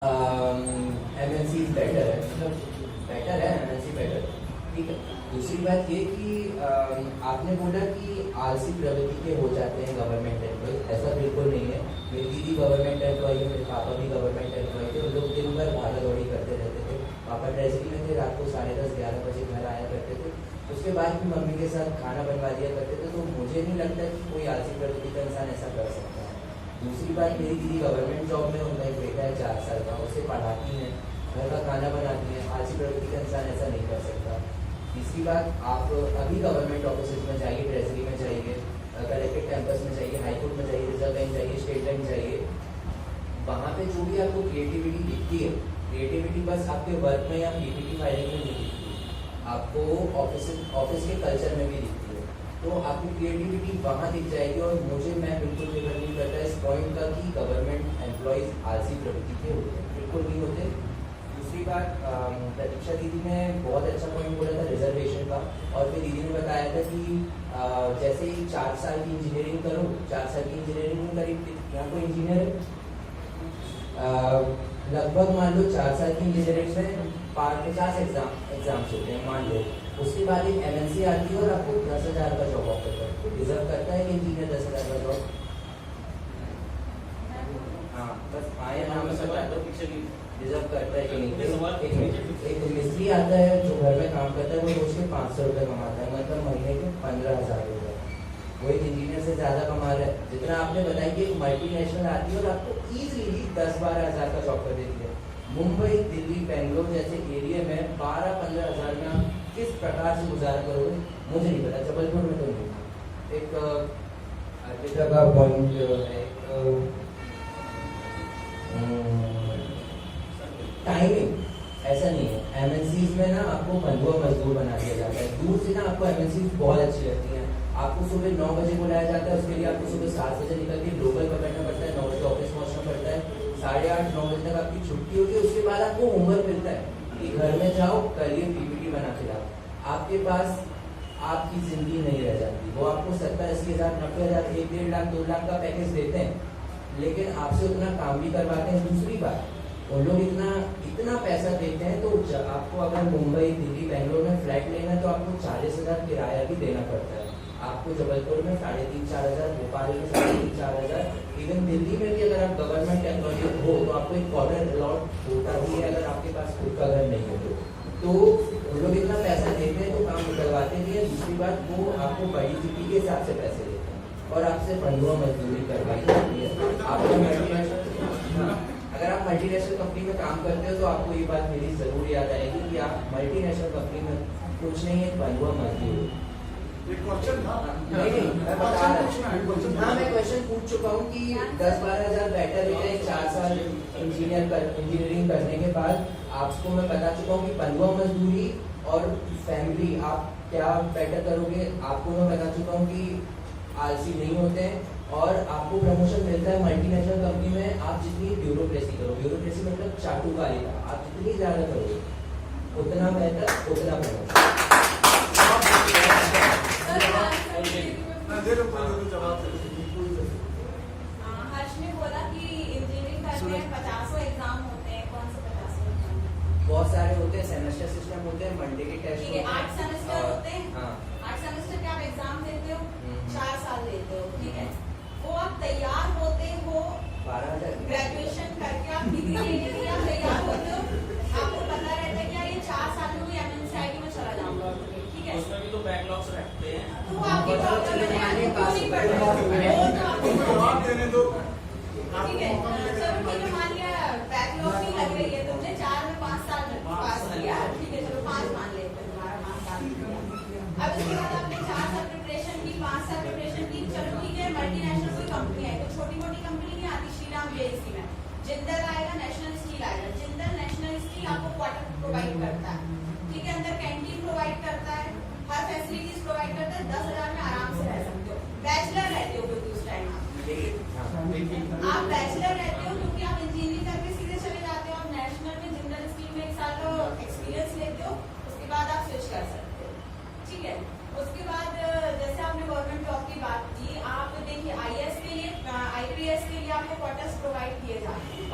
MNC better है, मतलब better है MNC बेटर, ठीक है। दूसरी बात ये कि आपने बोला कि आलसी प्रवृत्ति के हो जाते हैं गवर्नमेंट एम्प्लॉय, ऐसा बिल्कुल नहीं है। मेरी दीदी गवर्नमेंट एम्प्लॉय है, मेरे पापा भी गवर्नमेंट एम्प्लॉय थे। उन लोग दिन भर भागा दौड़ी करते रहते थे। पापा ट्रेजरी में थे, रात को 10:30-11 बजे घर आया करते थे। उसके बाद भी मम्मी के साथ खाना बनवा दिया करते थे। तो मुझे नहीं लगता कि कोई आलसी प्रवृत्ति का इंसान ऐसा कर सकता है। दूसरी बात, मेरी दीदी गवर्नमेंट जॉब में, उनका एक बेटा है 4 साल का, उसे पढ़ाती हैं, घर का खाना बनाती हैं। आलसी प्रवृत्ति का इंसान ऐसा नहीं कर सकता। तीसरी बात, आप अभी गवर्नमेंट ऑफिस में जाइए, ट्रेजरी में जाइए, कलेक्टेड कैंपस में जाइए, हाईकोर्ट में जाइए, रिजर्व बैंक जाइए, स्टेट बैंक जाइए, वहाँ पे जो भी आपको क्रिएटिविटी दिखती है, क्रिएटिविटी बस आपके वर्क में या पीपीटी फाइलिंग में नहीं दिखती है, आपको ऑफिस के कल्चर में भी दिखती है। तो आपकी क्रिएटिविटी वहाँ दिख जाएगी। और मैं बिल्कुल निर्भर नहीं करता इस पॉइंट का कि गवर्नमेंट एम्प्लॉयज़ आलसी प्रवृत्ति के होते हैं, बिल्कुल नहीं होते। दूसरी बात, प्रतीक्षा दीदी ने बहुत अच्छा पॉइंट बोला था रिजर्वेशन का। और फिर दीदी ने बताया था कि जैसे ही 4 साल की इंजीनियरिंग करो, 4 साल की इंजीनियरिंग में करीब, यहाँ कोई इंजीनियर है, लगभग मान लो 4 साल की इंजीनियरिंग में 50 एग्जाम्स होते हैं, मान लो। उसके बाद एक MNC आती है और आपको 10,000 का जॉब ऑफर करता है। डिजर्व करता है कि इंजीनियर 10,000 का जॉब? हाँ, बस आए नाम में बता दो, डिजर्व करता है कि नहीं। एक मिस्त्री आता है जो घर में काम करता है, वो रोज के 500 रुपये कमाता है, मतलब महीने के 15,000 रुपये। वो एक इंजीनियर से ज़्यादा कमा रहा है। जितना आपने बताया कि एक मल्टीनेशनल आती है और आपको ईजिली 10-12 हज़ार का जॉब कर देती है। मुंबई, दिल्ली, बेंगलोर जैसे एरिया में 12-15 हज़ार में आप किस प्रकार से गुजारा करोगे मुझे नहीं पता। जबलपुर में तो नहीं। एक अर्पिता का पॉइंट है, टाइमिंग ऐसा नहीं है। MNCs में ना आपको बंधुआ मजदूर बना दिया जाता है। दूर से ना आपको MNCs बहुत अच्छी लगती हैं। आपको सुबह 9 बजे बुलाया जाता है, उसके लिए आपको सुबह 7 बजे निकल के लोकल पकड़ना पड़ता है, 9 बजे ऑफिस पहुंचना पड़ता है, 8:30-9 बजे तक आपकी छुट्टी होती है। उसके बाद आपको होमवर्क मिलता है कि घर में जाओ, करिए, PPT बना के लाओ। आपके पास आपकी जिंदगी नहीं रह जाती। वो आपको 70-80 हज़ार, 90 हज़ार, 1-1.5 लाख, 2 लाख का पैकेज देते हैं, लेकिन आपसे उतना काम भी करवाते हैं। दूसरी बात, उन लोग इतना पैसा देते हैं तो आपको अगर मुंबई, दिल्ली, बेंगलोर में फ्लैट लेना है तो आपको 40,000 किराया भी देना पड़ता है। आपको जबलपुर में 3,500-4 हज़ार, भोपाल में 3,500-4 हज़ार, इवन दिल्ली में भी अगर आप गवर्नमेंट एम्प्लॉय हो तो आपको एक क्वार्टर अलॉट होता भी है अगर आपके पास खुद का घर नहीं है तो उन लोग इतना पैसा देते हैं तो काम निकलवाते भी है। दूसरी बात, वो आपको बड़ी सिटी के हिसाब से पैसे देते हैं और आपसे बंधुआ मजदूरी करवाई जाती है। आपको अगर आप मल्टीनेशनल कंपनी में काम करते हो तो आपको ये बात मेरी ज़रूर याद आएगी कि आप मल्टीनेशनल कंपनी में कुछ नहीं है, बंधुआ मजदूर। नहीं, मैं बता रहा हूँ। हाँ, मैं क्वेश्चन पूछ चुका हूँ कि 10-12 हज़ार बेटर है 4 साल इंजीनियरिंग करने के बाद। आपको मैं बता चुका हूँ कि बंधुआ मजदूरी और फैमिली आप क्या बेटर करोगे। आपको मैं बता चुका हूँ कि आलसी नहीं होते हैं और आपको प्रमोशन मिलता है मल्टीनेशनल कंपनी में। आप जितनी ब्यूरोक्रेसी करो, ब्यूरोक्रेसी मतलब चाटुकारिता, आप जितनी ज़्यादा करोगे उतना बेहतर, उतना प्रमोशन। हर्ष ने बोला कि इंजीनियरिंग करने में 50 एग्जाम होते हैं। कौन से 50 एग्जाम? बहुत सारे होते हैं, सेमेस्टर सिस्टम होते हैं, मंडे के टेस्ट ठीक है, 8 सेमेस्टर होते हैं। हाँ, 8 सेमेस्टर के आप एग्जाम देते हो, 4 साल देते हो, ठीक है। वो आप तैयार होते हो 12,000 ग्रेजुएशन करके, आप डिग्री लेने के लिए आप तैयार होते हो। आपको पता रहता है कि यार ये 4 साल में कोई MNC में चला जाऊंगा, ठीक है। उसमें भी तो बैकलॉग्स रखते हैं। तो वो आपकी प्रॉब्लम है, आपको क्यों नहीं पढ़ रहे हो? जवाब देने दो। ठीक है, चलो ठीक है, मान लिया बैकलॉग नहीं लग रही है, तुमने 4 में 5 साल में पास किया, ठीक है, चलो 5 मान लेते हैं, तुम्हारा 5 साल किया। अब इसके बाद आपने 4 साल प्रिपरेशन की, 5 साल प्रिपरेशन की, चलो ठीक है, मल्टीनेशनल कोई कंपनी आई तो छोटी मोटी कंपनी नहीं आती। श्रीराम JSC में जिंदल आएगा, नेशनल स्टील आएगा। जिंदल नेशनल स्टील आपको क्वार्टर प्रोवाइड करता है, ठीक है, अंदर कैंटीन प्रोवाइड करता है, हर फैसिलिटीज प्रोवाइड करता है। 10,000 में आराम से रह सकते हो। बैचलर रहते हो क्योंकि उस टाइम आप बैचलर रहते हो क्योंकि आप इंजीनियरिंग करके सीधे चले जाते हो। आप नेशनल में जिंदल स्टील में 1 साल का एक्सपीरियंस लेते हो, उसके बाद आप स्विच कर सकते हो, ठीक है। उसके बाद जैसे आपने गवर्नमेंट जॉब की बात की, आप देखिए IAS के लिए, IPS के लिए आपको क्वार्टर्स प्रोवाइड किए जाते हैं।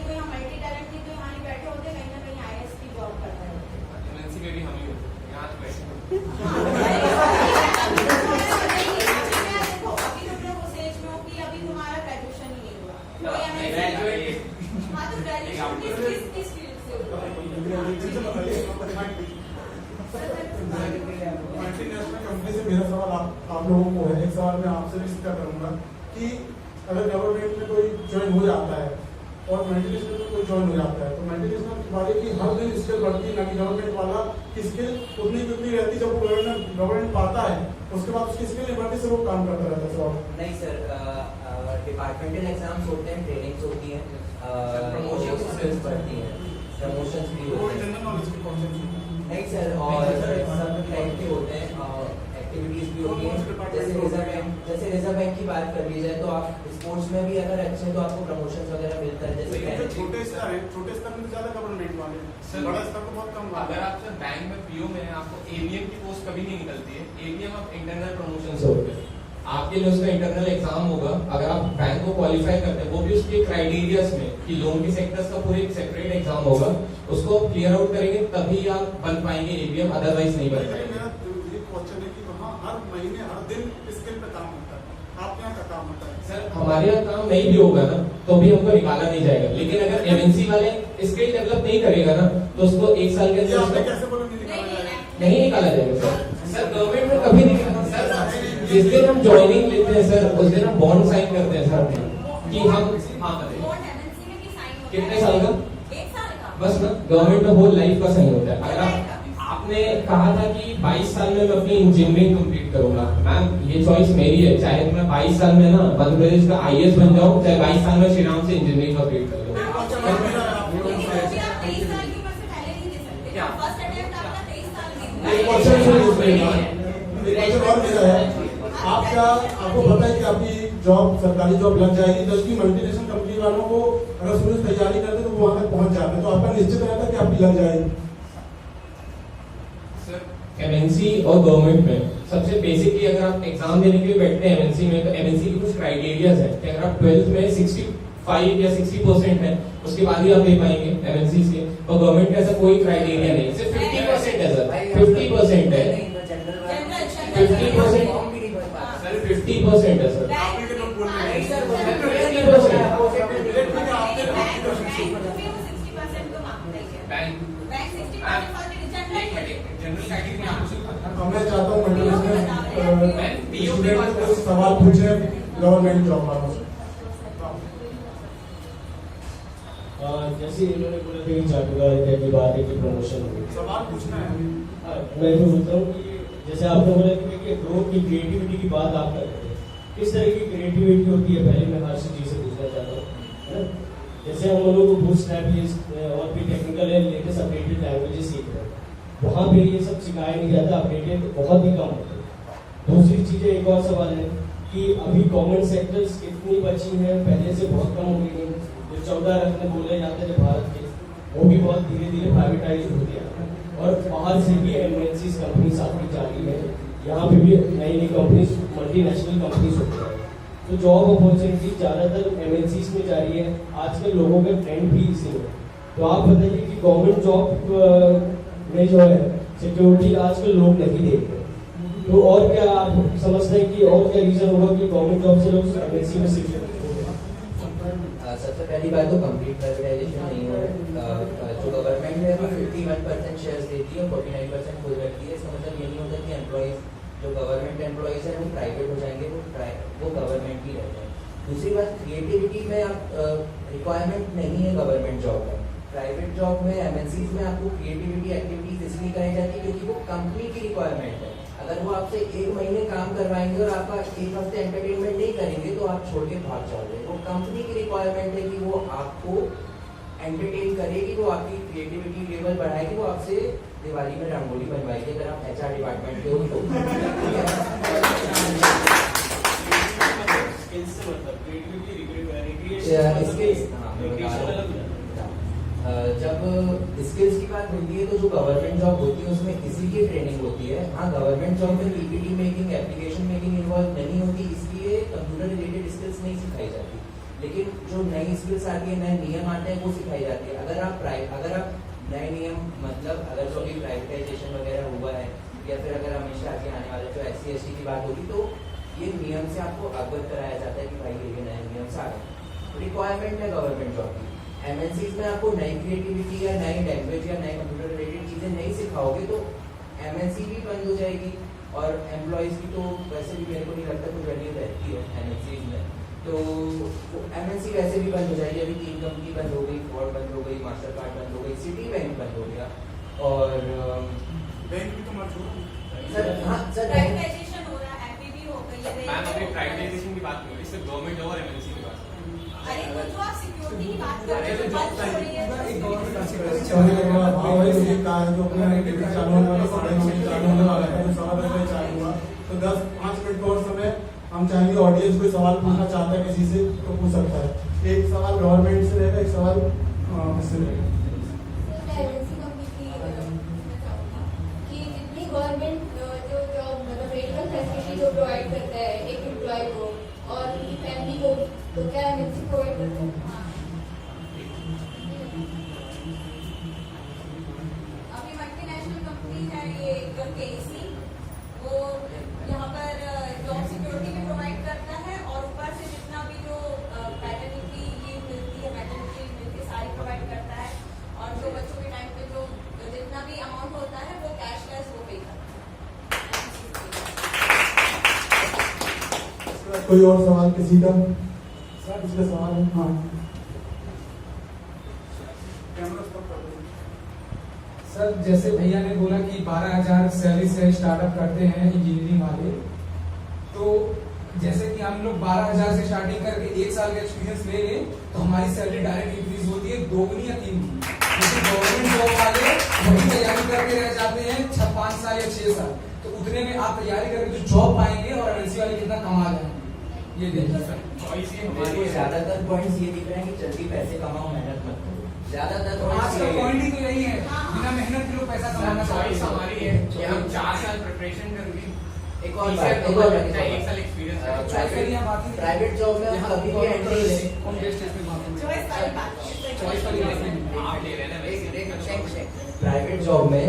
कोई हम मल्टी टैलेंट की तो यहाँ नहीं बैठे होते, कहीं ना कहीं IAS की जॉब करते होते। एमएनसी में भी हम ही होते हैं, यहाँ तो बैठे होते हैं। देखो अभी तुम लोग उस एज में हो कि अभी तुम्हारा ग्रेजुएशन ही नहीं हुआ, कोई MNC ग्रेजुएट हाँ तो ग्रेजुएशन किस फील्ड से हुआ? मल्टीनेशनल कंपनी से मेरा सवाल आप लोगों को है, एक सवाल मैं आपसे भी इसका करूंगा कि अगर गवर्नमेंट में कोई ज्वाइन हो जाता है और मल्टीनेशनल में कोई ज्वाइन हो जाता है, तो मल्टीनेशनल वाले की हर दिन स्किल बढ़ती है, ना कि गवर्नमेंट वाला की स्किल उतनी की उतनी रहती है। जब गवर्नमेंट पाता है उसके बाद उसकी स्किल नहीं बढ़ती, से वो काम करता रहता है। सवाल नहीं सर, डिपार्टमेंटल एग्जाम्स होते हैं, ट्रेनिंग्स होती हैं, प्रमोशन स्किल्स बढ़ती हैं, प्रमोशंस भी होते हैं। जनरल नॉलेज के कॉन्सेप्ट नहीं सर, और सब टाइप के होते हैं, एक्टिविटीज भी होती हैं। जैसे रिजर्व बैंक की बात कर ली जाए तो आप स्पोर्ट्स में भी अगर अच्छे हैं तो आपको प्रमोशंस वगैरह मिलता है। जैसे छोटे स्तर है, छोटे स्तर में ज्यादा गवर्नमेंट वाले हैं, बड़ा स्तर तो बहुत कम वाले अगर हैं। आप सर बैंक में पीओ में हैं, आपको एवीएम की पोस्ट कभी नहीं निकलती है। एवीएम आप इंटरनल प्रमोशन से होते हैं, आपके लिए उसका इंटरनल एग्जाम होगा। अगर आप बैंक को क्वालिफाई करते हैं, वो भी उसके क्राइटेरियाज में कि लोन के सेक्टर्स का पूरे एक सेपरेट एग्जाम होगा, उसको क्लियर आउट करेंगे तभी आप बन पाएंगे एवीएम, अदरवाइज नहीं बन पाएंगे। मेरा ये क्वेश्चन है कि वहाँ हर महीने हर दिन स्किल पे काम होता है, आपके यहाँ का काम होता है। सर हमारे यहाँ काम नहीं भी होगा ना तो भी हमको निकाला नहीं जाएगा, लेकिन अगर एमएनसी वाले स्किल डेवलप नहीं करेगा ना तो उसको एक साल के ये अंदर आपने उसको कैसे बोला नहीं निकाला जाएगा? नहीं निकाला जाएगा सर। सर गवर्नमेंट में कभी नहीं निकाला सर। जिस दिन हम ज्वाइनिंग लेते हैं सर, उस दिन हम बॉन्ड साइन करते हैं सर कि हम हाँ करें। बॉन्ड MNC में भी साइन होता है। कितने साल का? 1 साल का। बस ना, गवर्नमेंट में होल लाइफ का साइन होता है। अगर आपने कहा था कि 22 साल में मैं अपनी इंजीनियरिंग कंप्लीट करूंगा, मैम ये चॉइस मेरी है, चाहे मैं 22 साल में ना मध्य प्रदेश का IAS बन जाऊं, चाहे 22 साल में श्री राम से इंजीनियरिंग कंप्लीट कर लूं। लेकिन वो भी आप 23 साल की उम्र से पहले नहीं दे सकते। क्या? फर्स्ट अटेम्प्ट आपका 23 साल की एक उम्र क्वेश्चन से। और मेरा है, आप क्या आपको पता है कि आपकी जॉब सरकारी जॉब लग जाएगी, जबकि मल्टीनेशनल कंपनी वालों को अगर शुरू से तैयारी करते तो वो वहां तक पहुंच जाते, तो आपका निश्चित रहता है कि आपकी लग जाएगी। सर एमएनसी और गवर्नमेंट में सबसे बेसिकली अगर आप एग्जाम देने के लिए बैठते हैं एमएनसी में, तो एमएनसी की कुछ क्राइटेरियाज है कि अगर आप 12th में 65 या 60% है उसके बाद ही आप दे पाएंगे एमएनसी से। और गवर्नमेंट का ऐसा कोई क्राइटेरिया नहीं, सिर्फ 50% है सर, 50% है, 50% सर 50% है सर। आपने के लोग बोल रहे हैं नहीं सर, बैंक में वो 60% तो मांगता ही है। Bank bank 60% for general general category आपको सिर्फ अब मैं चाहता हूँ मल्टीनेशनल PO स्टूडेंट को सवाल पूछे गवर्नमेंट जॉब वालों से। जैसे इन्होंने बोला था कि चाटुका की बात है कि प्रमोशन हो। सवाल पूछना है हमें। मैं तो बोलता हूँ कि जैसे आपने बोला कि ग्रोथ की क्रिएटिविटी की बात आप कर रहे हैं, किस तरह की क्रिएटिविटी होती है, पहले मैं हर चीज से पूछना चाहता हूँ, है ना? जैसे हम लोगों को बूटस्ट्रैप और भी टेक्निकल है लेटेस्ट अपडेटेड लैंग्वेजेस सीख रहे हैं, वहाँ पे ये सब सिखाया नहीं जाता, अपडेटेड बहुत ही कम होते हैं। दूसरी चीज़ एक और सवाल है कि अभी गवर्नमेंट सेक्टर्स कितनी बची हैं, पहले से बहुत कम हो गई हैं। जो 14 रत्न बोले जाते हैं भारत के, वो भी बहुत धीरे धीरे प्राइवेटाइज हो गया, और बाहर से भी एमएनसी कंपनीज आती जा रही है, यहाँ पे भी नई नई कंपनीज मल्टीनेशनल कंपनीज होती है। तो जॉब अपॉर्चुनिटी ज़्यादातर एमएनसी में जा रही है, आजकल लोगों का ट्रेंड भी इसी में। तो आप बताइए कि गवर्नमेंट जॉब में जो है सिक्योरिटी आजकल लोग नहीं देख रहे, तो और क्या आप समझते हैं कि और क्या रीजन होगा कि गवर्नमेंट जॉब से लोग एमएनसी में शिफ्ट? सबसे पहली बात तो कंप्लीट प्राइवेटाइजेशन नहीं हो रहा है। जो गवर्नमेंट है वो 51% शेयर्स देती है, 49% खुद रखती है। इसका मतलब ये नहीं होता कि एम्प्लॉइज जो गवर्नमेंट एम्प्लॉइज हैं वो प्राइवेट हो जाएंगे, वो गवर्नमेंट ही रहते हैं। दूसरी बात, क्रिएटिविटी में आप रिक्वायरमेंट नहीं है गवर्नमेंट जॉब में। प्राइवेट जॉब में एमएनसीज में आपको क्रिएटिविटी एक्टिविटीज इसलिए कराई जाती है क्योंकि वो कंपनी की रिक्वायरमेंट है। अगर वो आपसे 1 महीने काम करवाएंगे और आपका 1 हफ्ते एंटरटेनमेंट नहीं करेंगे तो आप छोड़ के भाग जाओगे। वो कंपनी की रिक्वायरमेंट है कि वो आपको एंटरटेन करेगी, वो आपकी क्रिएटिविटी लेवल बढ़ाएगी, वो आपसे दिवाली में रंगोली बनवाएगी अगर आप HR डिपार्टमेंट के हो तो। स्किल्स से मतलब क्रिएटिविटी जब स्किल्स की बात होती है तो जो गवर्नमेंट जॉब होती है उसमें इसीलिए ट्रेनिंग होती है। हाँ, गवर्नमेंट जॉब में PPT making, application making involve नहीं होती, इसलिए कंप्यूटर रिलेटेड स्किल्स नहीं सिखाई जाती। लेकिन जो नई स्किल्स आती है, नए नियम आते हैं, वो सिखाई जाती है। अगर आप नए नियम मतलब अगर जो अभी प्राइवेटाइजेशन वगैरह हुआ है या फिर अगर हमेशा आगे आने वाले जो SC/ST की बात होगी, तो ये नियम से आपको अवगत कराया जाता है कि भाई ये नए नियम से आ गए। रिक्वायरमेंट है गवर्नमेंट जॉब की। MNCs में आपको नई क्रिएटिविटी या नई लैंग्वेज या नए कंप्यूटर रिलेटेड चीजें नहीं सिखाओगे तो MNC भी बंद हो जाएगी और एम्प्लॉयज की तो वैसे भी मेरे को नहीं लगता कोई वैल्यू रहती है MNCs में। तो MNC वैसे भी बंद हो जाएगी। अभी 3 कंपनी बंद हो गई, फोर्ड बंद हो गई, मास्टर कार्ड बंद हो गई, सिटी बैंक बंद हो गया और बैंक भी तो मत छोड़ो। सर हाँ सर प्राइवेटाइजेशन हो रहा है, FPV हो गई है। मैम अभी प्राइवेटाइजेशन की बात नहीं हो रही, सिर्फ गवर्नमेंट जॉब और MNC की बात है। अरे तो जो आप सिक्योरिटी की बात कर रहे हो, बात हो रही है चालू होने वाला भाव है, ये कहा है जो अपना एक्टिविटी चालू होने वाला, साढ़े 9 बजे चालू होने वाला है, तो 7 बजे चालू हुआ, तो 5 मिनट का और समय हम चाहेंगे ऑडियंस कोई सवाल पूछना चाहता है किसी से तो पूछ सकता है। एक सवाल गवर्नमेंट से रहेगा, एक सवाल इससे रहेगा। कि जितनी गवर्नमेंट जो जॉब मतलब वेतन फैसिलिटी जो प्रोवाइड करता है एक एम्प्लॉय को और उनकी फैमिली को, तो क्या MNC प्रोवाइड करता है? अभी मल्टीनेशनल कंपनी है ये KEC, वो यहाँ पर जॉब सिक्योरिटी भी प्रोवाइड करता है और ऊपर से जितना भी जो पैटर्निटी लीव मिलती है, मैटरनिटी लीव मिलती है, सारी प्रोवाइड करता है और जो बच्चों के टाइम पे जो जितना भी अमाउंट होता है वो कैशलेस वो पे करता है। कोई और सवाल किसी का? सर इसका सवाल है। हाँ सर जैसे भैया ने बोला कि 12,000 सैलरी से स्टार्टअप करते हैं इंजीनियरिंग वाले, तो जैसे कि हम लोग 12,000 से स्टार्टिंग करके 1 साल का एक्सपीरियंस ले लें तो हमारी सैलरी डायरेक्ट इंक्रीज होती है 2 गुनी या 3 गुनी। लेकिन गवर्नमेंट जॉब वाले वही तैयारी करके रह जाते हैं 5 साल या 6 साल, तो उतने में आप तैयारी करके जो जॉब पाएंगे और MNC वाले कितना कमा जाएंगे, ये देखिए सर। चॉइस ये मेरे हमारी को है। ज्यादातर पॉइंट्स ये दिख रहे हैं कि जल्दी पैसे कमाओ, मेहनत मत करो। ज्यादातर तो आज का पॉइंट ही तो यही है, हाँ। बिना मेहनत के लोग पैसा कमाना चॉइस चाहते हमारी है कि हम 4 साल प्रिपरेशन करके एक और बात, एक और बात, 1 साल एक्सपीरियंस प्राइवेट जॉब में हम कभी भी एंट्री लें। कौन बेस्ट है इसमें बात चॉइस वाली बात है। चॉइस वाली बात है। आप ले रहे हैं ना वैसे प्राइवेट जॉब में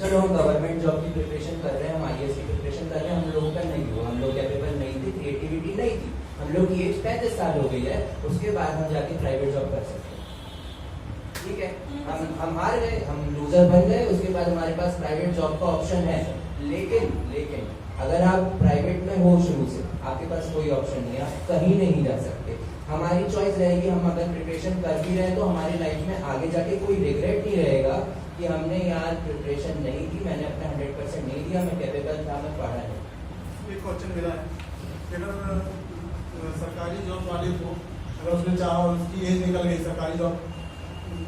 चलो हम गवर्नमेंट जॉब की प्रिपरेशन कर रहे हैं, हम IAS की प्रिपरेशन कर रहे हैं, हम लोगों का नहीं हुआ, हम लोग कैपेबल नहीं थे, क्रिएटिविटी नहीं थी, हम लोग की एज 35 साल हो गई है, उसके बाद हम जाके प्राइवेट जॉब कर सकते हैं। ठीक है, हम हार गए, हम लूजर बन गए, उसके बाद हमारे पास प्राइवेट जॉब का ऑप्शन है। लेकिन अगर आप प्राइवेट में हो शुरू से, आपके पास कोई ऑप्शन नहीं है, आप कहीं नहीं जा सकते। हमारी चॉइस रहेगी, हम अगर प्रिपरेशन कर भी रहे तो हमारी लाइफ में आगे जाके कोई रिग्रेट नहीं रहेगा कि हमने यार प्रिपरेशन नहीं की, मैंने अपना 100% नहीं दिया, मैं कैपेबल था, मैं पढ़ा नहीं। एक क्वेश्चन मेरा है, अगर सरकारी जॉब वाले को अगर उसने चाहा और उसकी एज निकल गई सरकारी जॉब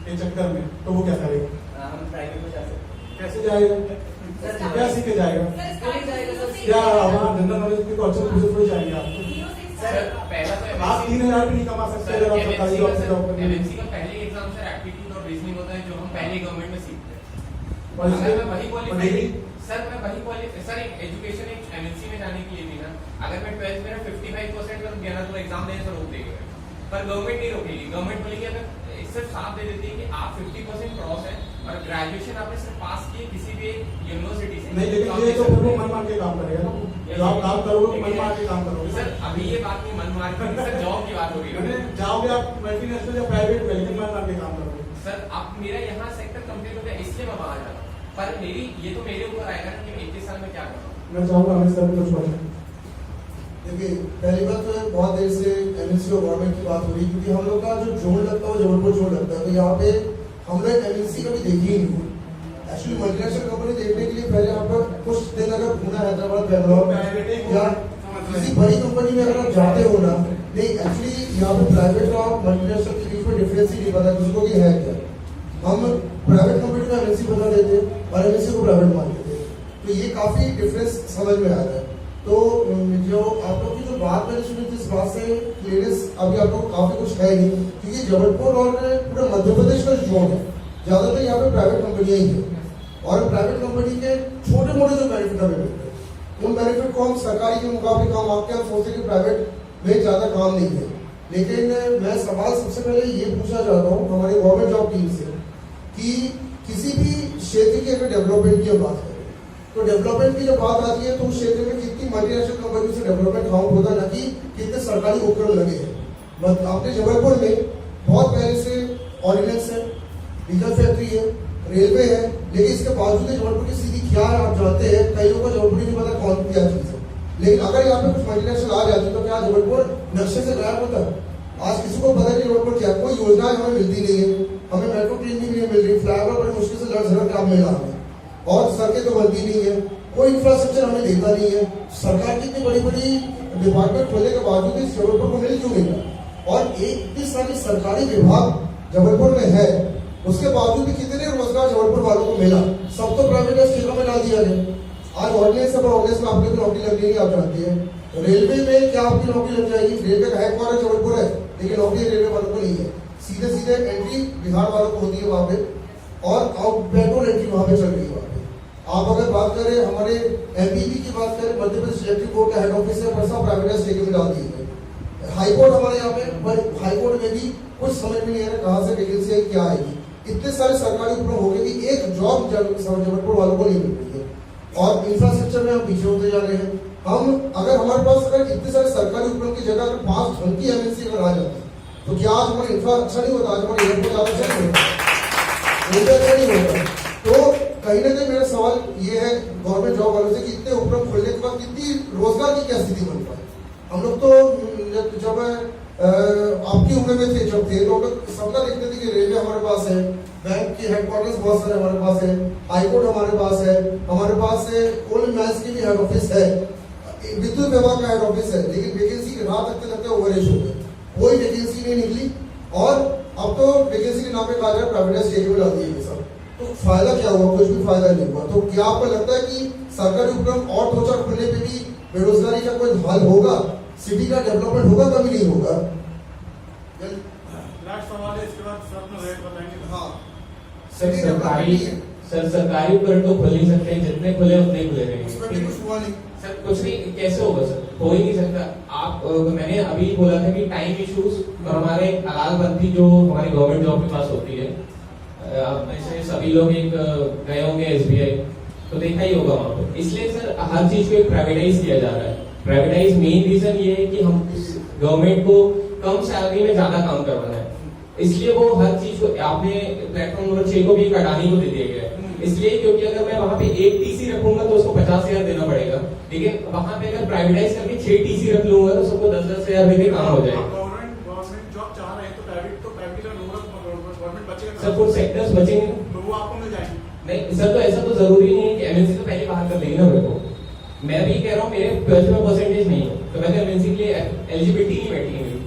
के चक्कर में, तो वो क्या करेगा? हम प्राइवेट में जा सकते हैं। कैसे जाएगा? क्या सीख के जाएगा? क्या हमारा जनरल नॉलेज के क्वेश्चन पूछे थोड़ी जाएंगे आपको? सर पहला तो आप 3,000 भी नहीं कमा सकते अगर आप सरकारी जॉब से जॉब करेंगे। MNC का पहले एग्जाम सर एप्टीट्यूड और रीजनिंग होता है जो हम पहले गवर्नमेंट में सीखते हैं। और इसके अगर मैं वही और क्वालिफाई डिग्री? सर मैं वही क्वालिफाई सर एक एजुकेशन एक MNC में जाने के लिए थी ना, अगर मैं 12th में 55% कर गया ना तो एग्जाम देने से रोक देगी, पर गवर्नमेंट नहीं रोकेगी। गवर्नमेंट बोलेगी अगर सिर्फ साफ दे देती है कि आप 50% क्रॉस है और ग्रेजुएशन आपने सिर्फ पास किए किसी भी यूनिवर्सिटी से, नहीं, लेकिन ये तो फिर वो मन मान के काम करेगा ना, जो आप काम करोगे मन मान के काम करोगे। सर अभी ये बात नहीं मन मार की, सर जॉब की बात हो रही है। जाओगे आप मल्टीनेशनल या प्राइवेट में, लेकिन मन मान के काम करोगे। सर अब मेरा यहाँ सेक्टर कंप्लीट हो गया इसलिए मैं बाहर जा रहा हूँ, पर मेरी ये तो मेरे ऊपर आएगा ना कि मैं 21 साल में क्या करूँ। मैं चाहूंगा हमें सर कुछ क्वेश्चन। देखिए पहली बात तो बहुत देर से MNC और गवर्नमेंट की बात हो रही है, क्योंकि हम लोग का जो जोन लगता है वो जबलपुर जोन लगता है, तो यहाँ पे हम लोग MNC कभी देखी ही नहीं। एक्चुअली मल्टीनेशनल कंपनी देखने के लिए पहले आप कुछ दिन अगर पुणे, हैदराबाद, बेंगलोर या किसी बड़ी कंपनी में अगर आप जाते हो ना, नहीं एक्चुअली यहाँ पे प्राइवेट और मल्टीनेशनल के बीच में डिफरेंस ही नहीं पता किसी को कि है क्या। हम प्राइवेट कंपनी को MNC बता देते और MNC को प्राइवेट मान लेते, तो ये काफी डिफरेंस समझ में आता है। तो जो आप लोग की जो बात मैंने सुनी थी, इस बात से क्लियरेंस अभी आप लोग काफी कुछ है नहीं, क्योंकि जबलपुर और पूरे मध्य प्रदेश का जोन है, ज्यादातर यहाँ पे प्राइवेट कंपनियां ही है और प्राइवेट कंपनी के छोटे मोटे जो बेनिफिट हमें मिलते हैं उन बेनिफिट को हम सरकारी के मुकाबले कम आपके हम सोचते कि प्राइवेट में ज्यादा काम नहीं है, लेकिन मैं सवाल सबसे पहले ये पूछना चाहता हूँ हमारे गवर्नमेंट जॉब टीम से कि किसी भी क्षेत्र की अगर डेवलपमेंट की बात करें तो डेवलपमेंट की जब बात आती है तो उस क्षेत्र में कितनी मल्टीनेशनल कंपनी से डेवलपमेंट काउंट होता है, ना कि कितने सरकारी उपक्रम लगे हैं। आपने जबलपुर में बहुत पहले से ऑर्डिनेंस है, डीजल फैक्ट्री है, रेलवे है, लेकिन इसके बावजूद जबलपुर की स्थिति क्या है आप जानते हैं। कई लोगों को जबलपुर नहीं पता कौन क्या चीज है, लेकिन अगर यहाँ पे कुछ मल्टीनेशनल आ जाती तो क्या जबलपुर नक्शे से गायब होता है? आज किसी को पता नहीं जबलपुर क्या, कोई योजना हमें मिलती नहीं है, हमें मेट्रो ट्रेन भी नहीं मिल रही, फ्लाईओवर बड़ी मुश्किल से लड़ झगड़ के मिला हमें, और सड़कें तो बनती नहीं है, कोई इंफ्रास्ट्रक्चर हमें देता नहीं है। सरकार की इतनी बड़ी बड़ी डिपार्टमेंट खोलने के बावजूद इस जबलपुर को मिल क्यों नहीं रहा? और इतनी सारी सरकारी विभाग जबलपुर में है, उसके बावजूद भी कितने रोजगार जबलपुर वालों को मिला? सब तो प्राइवेट क्षेत्रों में डाल दिया गया। आज ऑर्डिनेंस है, ऑर्डिनेंस में आपने नौकरी लग रही है, आप जानती है। रेलवे में क्या आपकी नौकरी लग जाएगी? रेलवे का हेडक्वार्टर जबलपुर है, लेकिन नौकरी रेलवे वालों को नहीं है। सीधे सीधे एंट्री बिहार वालों को होती है वहां पे, और आउट पेट्रोल एंट्री वहां पे चल रही है वहां पे। आप अगर बात करें हमारे एमपीपी की बात करें, मध्य प्रदेश इलेक्ट्रिक बोर्ड का हेड ऑफिस है, पर सब प्राइवेटाइज स्टेट में डाल दिए गए। हाईकोर्ट हमारे यहाँ पे, हाईकोर्ट में भी कुछ समझ में नहीं आ रहा कहाँ से वैकेंसी है, क्या आएगी। इतने सारे सरकारी उपक्रम हो गए कि एक जॉब जबलपुर वालों को नहीं मिल रही है, और इंफ्रास्ट्रक्चर में हम पीछे होते जा रहे हैं। हम अगर हमारे पास अगर इतने सारे सरकारी उपक्रम की जगह अगर 5 ढंग की एमएनसी अगर आ जाती तो क्या आज हमारा इंफ्रा अच्छा नहीं होता? आज हमारा एयरपोर्ट ज्यादा अच्छा नहीं होता, अच्छा नहीं होता। तो कहीं ना कहीं मेरा सवाल ये है गवर्नमेंट जॉब वालों से कि इतने उपक्रम खोलने के बाद कितनी रोजगार की क्या स्थिति बन पाए? हम लोग तो जब आपकी उम्र में थे, जब थे, तो हम लोग सपना देखते थे कि रेलवे हमारे पास है, बैंक के हेडक्वार्टर्स बहुत सारे हमारे पास है, हाईकोर्ट हमारे पास है, हमारे पास कोल माइंस की भी हेड ऑफिस है, विद्युत विभाग का हेड ऑफिस है, लेकिन वैकेंसी रात लगते लगते ओवरेज हो गए, कोई वैकेंसी नहीं निकली। और अब तो वैकेंसी के नाम पे कहा जाए प्राइवेटाइज स्टेट में डाल दिए सब, तो फायदा क्या हुआ? कुछ भी फायदा नहीं हुआ। तो क्या आपको लगता है कि सरकारी उपक्रम और 2-4 खुलने पे भी बेरोजगारी का कोई हल होगा? सिटी का डेवलपमेंट होगा? कभी नहीं होगा। लास्ट सवाल है, इसके बाद सर अपना रेट बताएंगे। हाँ सर सरकारी उपकरण तो खुल नहीं सकते, जितने खुले उतने खुले उसमें भी रहेंगे कुछ हुआ नहीं सर। कुछ नहीं, कैसे होगा सर? हो ही नहीं सकता। आप मैंने अभी बोला था कि टाइम इश्यूज हमारे अलालबंदी जो हमारी गवर्नमेंट जॉब के पास होती है, आप ऐसे सभी लोग एक गए होंगे एसबीआई, तो देखा ही होगा वहां पर। इसलिए सर हर चीज को एक प्राइवेटाइज किया जा रहा है। प्राइवेटाइज मेन रीजन ये है कि हम गवर्नमेंट को कम सैलरी में ज्यादा काम करवाना है, इसलिए वो हर चीज को आपने प्लेटफॉर्म नंबर 6 को भी अडानी को दे दिया गया है। इसलिए क्योंकि अगर मैं वहां पे एक टीसी रखूंगा तो उसको 50,000 देना पड़ेगा, लेकिन वहां पे अगर प्राइवेटाइज करके 6 टीसी रख लूंगा तो सबको 10,000 देके काम हो जाएगा। गवर्नमेंट जॉब चाह रहे हैं तो प्राइवेट गवर्नमेंट बचेगा, सब कुछ सेक्टर्स बचेंगे तो वो आपको मिल जाएंगे। नहीं सर, तो ऐसा तो जरूरी नहीं है कि एमएनसी तो पहले बाहर कर लेगी ना मेरे को। मैं भी कह रहा हूँ मेरे 12th में परसेंटेज नहीं है तो मैं तो एमएनसी के लिए एलिजिबिलिटी नहीं बैठी है मेरी।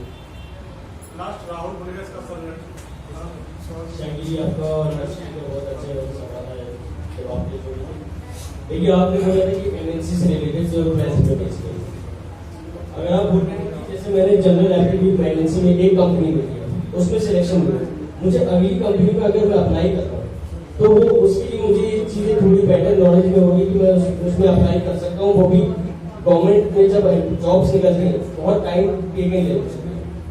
लास्ट राहुल बोलेगा इसका सर। शैंकी जी आपका और नर्सरी का बहुत अच्छे सवाल है, जवाब दे दो। देखिए आपने बोला था कि एमएनसी से रिलेटेड जो प्रेस है, अगर आप बोल रहे हैं कि जैसे मैंने जनरल एप्टीट्यूड एमएनसी में एक कंपनी में किया, उसमें सिलेक्शन हुआ, मुझे अगली कंपनी में अगर मैं अप्लाई करता हूँ तो वो उसके लिए मुझे ये चीजें थोड़ी बेटर नॉलेज में होगी कि मैं उसमें अप्लाई कर सकता हूँ। वो भी गवर्नमेंट में जब जॉब्स निकलती है बहुत टाइम टेकन ले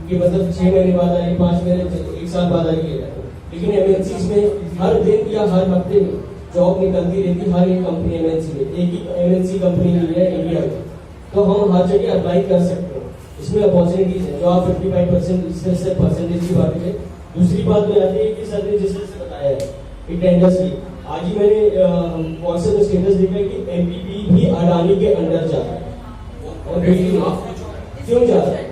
कि मतलब 6 महीने बाद आई, 5 महीने, 1 साल बाद आई है। लेकिन एमएनसी में हर दिन या हर हफ्ते में जॉब निकलती रहती, हर एक कंपनी एमएनसी में, एक ही एमएनसी कंपनी नहीं है इंडिया में, तो हम हर जगह अप्लाई कर सकते हैं। इसमें अपॉर्चुनिटीज है जो आप 55% से परसेंटेज की बात है। दूसरी बात में आती है कि सर ने जिस तरह से बताया है टेंडर्स की, आज ही मैंने व्हाट्सएप में स्टेटस देखा है कि एमपीपी भी अडानी के अंडर जा रहा है। और क्यों जा रहा है?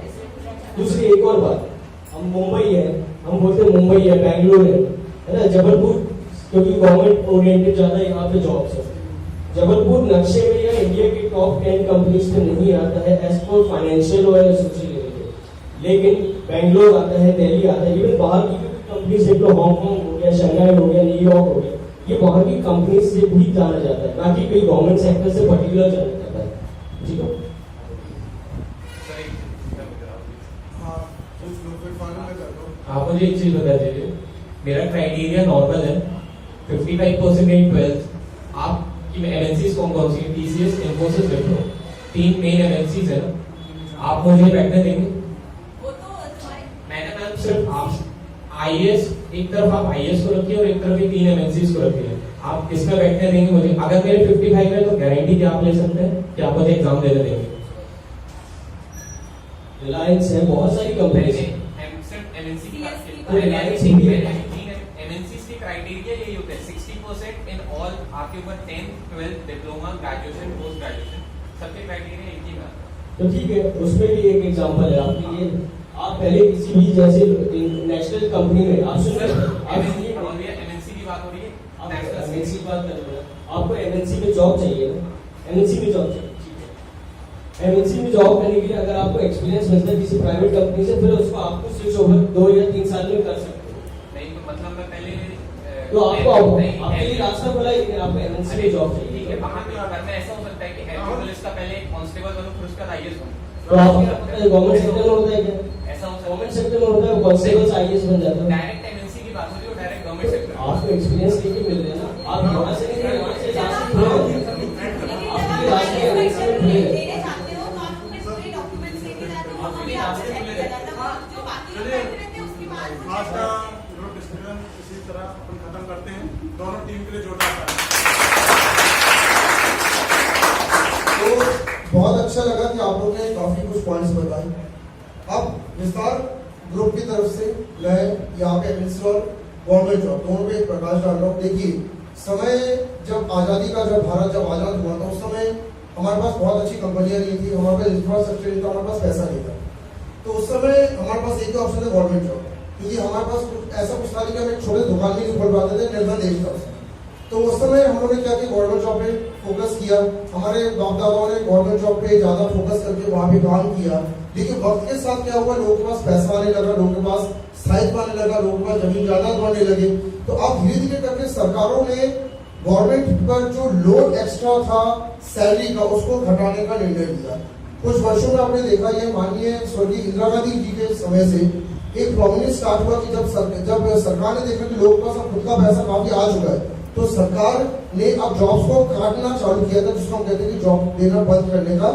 दूसरी एक और बात, हम मुंबई है, हम बोलते हैं मुंबई है, बेंगलुरु है ना, जबलपुर क्योंकि गवर्नमेंट ओरिएंटेड ज्यादा यहाँ पे जॉब्स है। जबलपुर नक्शे में या इंडिया के टॉप 10 कंपनीज में नहीं आता है एज पर फाइनेंशियल और सोशल लेवल, लेकिन बेंगलोर आता है, दिल्ली आता है, इवन बाहर की कंपनी से तो हांगकांग हो गया, शंघाई हो गया, न्यूयॉर्क हो गया, ये बाहर की कंपनी से भी जाना जाता है, ना कि कोई गवर्नमेंट सेक्टर से पर्टिकुलर जाना जाता है। ठीक है, आप मुझे एक चीज बता दीजिए, मेरा क्राइटेरिया नॉर्मल है 55% इन 12th। आपकी एमएनसीज कौन कौन सी है? TCS, Infosys, Wipro, 3 main MNCs है। आप मुझे बैठने देंगे? वो तो तुम्हारे सिर्फ आप आईएएस, एक तरफ आप आईएएस को रखिए और एक तरफ ये 3 एमएनसीज को रखिए। आप इसमें बैठने देंगे मुझे? अगर मेरे 55 है तो गारंटी क्या आप ले सकते हैं कि आप मुझे एग्जाम देने देंगे? रिलायंस है, बहुत सारी कंपनी है। एमएनसी की बात CSP तो रिलायंस ही है। एमएनसीज के क्राइटेरिया यही होते हैं 60% इन ऑल, आपके ऊपर 10th 12th diploma graduation post graduation सबके क्राइटेरिया एक ही बात है। तो ठीक है, उसमें भी एक एग्जांपल है आपके लिए। आप पहले किसी भी जैसे नेशनल कंपनी में आप सुनिए, एमएनसी की बात हो रही है, एमएनसी की बात कर रहे हैं, आपको एमएनसी में जॉब चाहिए ना, एमएनसी में जॉब चाहिए, ठीक है। एमएनसी में जॉब करने के लिए अगर आपको एक्सपीरियंस मिलता है किसी प्राइवेट कंपनी से, फिर उसको आपको स्विच ओवर 2 या 3 साल में कर सकते हो। नहीं तो मतलब मैं पहले तो आपको आपके लिए रास्ता खुला है कि आपको एमएनसी में जॉब चाहिए। ठीक है, वहां पे करना ऐसा हो सकता है कि एमपी पुलिस का पहले कांस्टेबल बनूं फिर उसका आईएएस बनूं। तो आप गवर्नमेंट सेक्टर में होता है क्या? ऐसा हो सकता गवर्नमेंट सेक्टर में होता है, कांस्टेबल आईएएस बन जाता है। डायरेक्ट एमएनसी की बात हो रही है, डायरेक्ट गवर्नमेंट सेक्टर। आपको एक्सपीरियंस लेके मिल रहे हैं ना, आप यहाँ से नहीं, वहाँ से रास्ते खुले हैं। आपके रास्ते एमएनसी में खुले हैं। देने चाहते हो तो आप अपने पूरे डॉक्यूमेंट्स लेके जाते हो, वहाँ भी आपसे चेक किया जाता है, जो बाकी लोग बैठे रहते हैं उसके बाद आज का ग्रुप डिस्कशन इसी तरह अपन खत्म करते हैं। दोनों टीम के लिए जोरदार ताली। तो बहुत अच्छा लगा कि आप लोगों ने काफी कुछ पॉइंट्स बताए। अब विस्तार ग्रुप की तरफ से मैं यहाँ पे एमएनसी और गवर्नमेंट जॉब दोनों पे एक प्रकाश डाल रहा हूँ। देखिए, समय जब आज़ादी का, जब भारत जब आज़ाद हुआ था, उस समय हमारे पास बहुत अच्छी कंपनियां नहीं थी, हमारे पास इंफ्रास्ट्रक्चर नहीं था, हमारे पास पैसा नहीं था। तो उस समय हमारे पास एक ही ऑप्शन था, गवर्नमेंट जॉब, क्योंकि हमारे पास ऐसा कुछ था कि हम एक छोटे दुकान भी नहीं खोल पाते थे, निर्धन देश था उस समय। तो उस समय हम लोगों ने क्या किया, गवर्नमेंट जॉब पे फोकस किया। हमारे बाप दादाओं ने गवर्नमेंट जॉब पे ज्यादा फोकस करके वहां पे काम किया। लेकिन वक्त के साथ क्या हुआ, लोगों के पास पैसा आने लगा, लोगों के पास स्थायित्व आने लगा, लोगों के पास जमीन जायदाद बढ़ने लगे। तो अब धीरे धीरे करके सरकारों ने गवर्नमेंट पर जो लोड एक्स्ट्रा था सैलरी का, उसको घटाने का निर्णय लिया। कुछ वर्षों में आपने देखा, ये माननीय स्वर्गीय इंदिरा गांधी जी के समय से एक प्रोमिनेंस स्टार्ट हुआ कि जब सरकार ने देखा कि लोगों के पास अब खुद का पैसा काफी आ चुका है, तो सरकार ने अब जॉब्स को काटना चालू किया था, जिसको हम कहते हैं कि जॉब देना बंद करने का